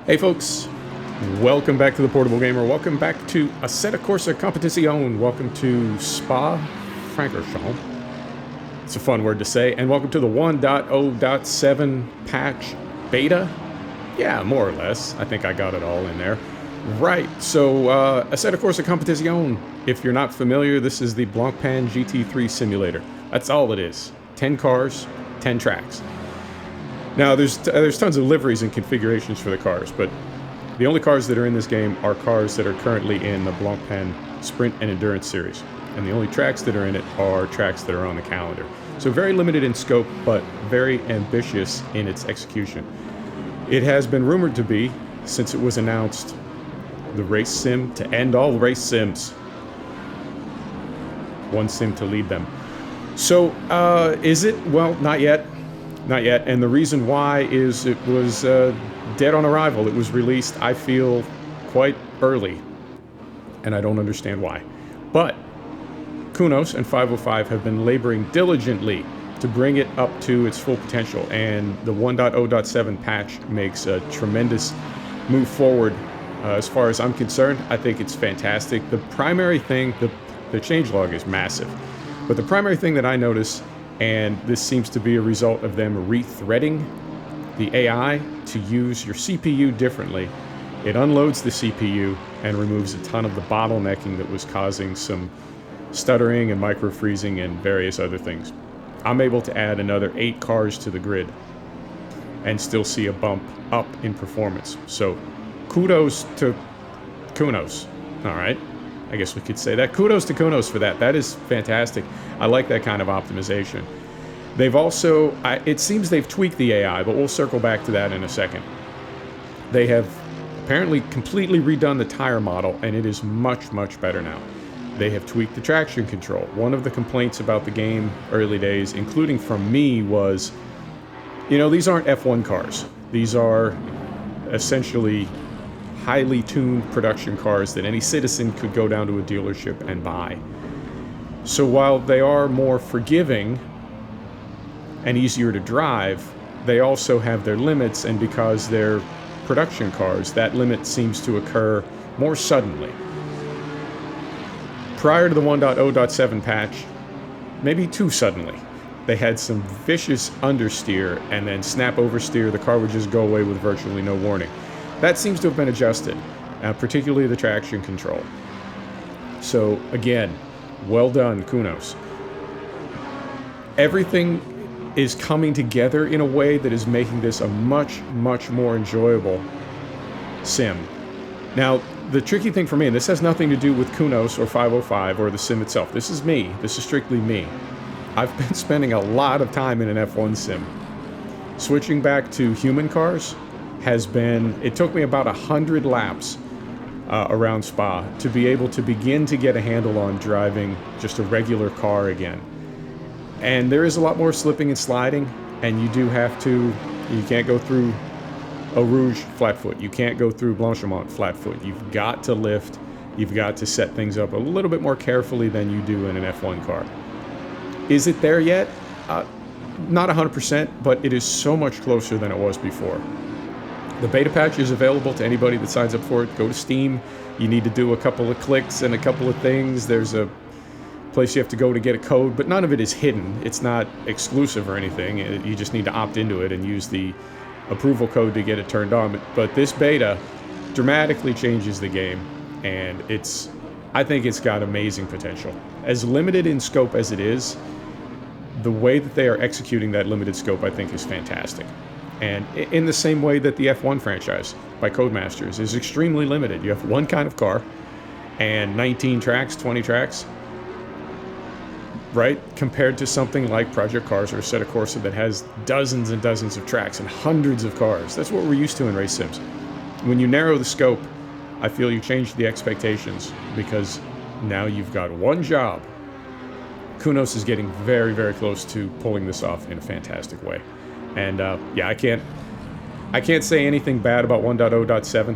Hey folks, welcome back to the Portable Gamer. Welcome back to Assetto Corsa Competizione. Welcome to Spa Francorchamps. It's a fun word to say. And welcome to the 1.0.7 patch beta. Yeah, more or less. I think I got it all in there. Right, so Assetto Corsa Competizione. If you're not familiar, this is the Blancpain GT3 simulator. That's all it is. 10 cars, 10 tracks. Now, there's tons of liveries and configurations for the cars, but the only cars that are in this game are cars that are currently in the Blancpain Sprint and Endurance series. And the only tracks that are in it are tracks that are on the calendar. So very limited in scope, but very ambitious in its execution. It has been rumored to be, since it was announced, the race sim to end all race sims. One sim to lead them. So, is it? Well, not yet. Not yet, and the reason why is it was dead on arrival. It was released, I feel, quite early, and I don't understand why. But Kunos and 505 have been laboring diligently to bring it up to its full potential, and the 1.0.7 patch makes a tremendous move forward. As far as I'm concerned, I think it's fantastic. The primary thing, the changelog is massive, but the primary thing that I notice, and this seems to be a result of them rethreading the AI to use your CPU differently. It unloads the CPU and removes a ton of the bottlenecking that was causing some stuttering and micro-freezing and various other things. I'm able to add another 8 cars to the grid and still see a bump up in performance. So kudos to Kunos. All right. I guess we could say that. Kudos to Kunos for that. That is fantastic. I like that kind of optimization. They've also, it seems they've tweaked the AI, but we'll circle back to that in a second. They have apparently completely redone the tire model, and it is much, much better now. They have tweaked the traction control. One of the complaints about the game early days, including from me, was, you know, these aren't F1 cars. These are essentially highly tuned production cars that any citizen could go down to a dealership and buy. So while they are more forgiving and easier to drive, they also have their limits, and because they're production cars, that limit seems to occur more suddenly. Prior to the 1.0.7 patch, maybe too suddenly. They had some vicious understeer and then snap oversteer. The car would just go away with virtually no warning. That seems to have been adjusted, particularly the traction control. So again, well done, Kunos. Everything is coming together in a way that is making this a much, much more enjoyable sim. Now, the tricky thing for me, and this has nothing to do with Kunos or 505 or the sim itself. This is me. This is strictly me. I've been spending a lot of time in an F1 sim. Switching back to human cars has been, it took me about 100 laps around Spa to be able to begin to get a handle on driving just a regular car again. And there is a lot more slipping and sliding, and you do have to, you can't go through Eau Rouge flatfoot, you can't go through Blanchimont flatfoot. You've got to lift, you've got to set things up a little bit more carefully than you do in an F1 car. Is it there yet? Not 100%, but it is so much closer than it was before. The beta patch is available to anybody that signs up for it. Go to Steam. You need to do a couple of clicks and a couple of things. There's a place you have to go to get a code, but none of it is hidden. It's not exclusive or anything. You just need to opt into it and use the approval code to get it turned on. But this beta dramatically changes the game, and I think it's got amazing potential. As limited in scope as it is, the way that they are executing that limited scope, I think, is fantastic. And in the same way that the F1 franchise by Codemasters is extremely limited. You have one kind of car and 19 tracks, 20 tracks, right? Compared to something like Project Cars or Assetto Corsa that has dozens and dozens of tracks and hundreds of cars. That's what we're used to in race sims. When you narrow the scope, I feel you change the expectations, because now you've got one job. Kunos is getting very, very close to pulling this off in a fantastic way. And yeah, I can't say anything bad about 1.0.7.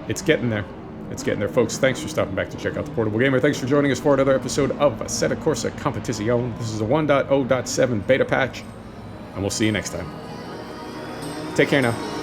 It's getting there. It's getting there, folks. Thanks for stopping back to check out the Portable Gamer. Thanks for joining us for another episode of Assetto Corsa Competizione. This is a 1.0.7 beta patch, and we'll see you next time. Take care now.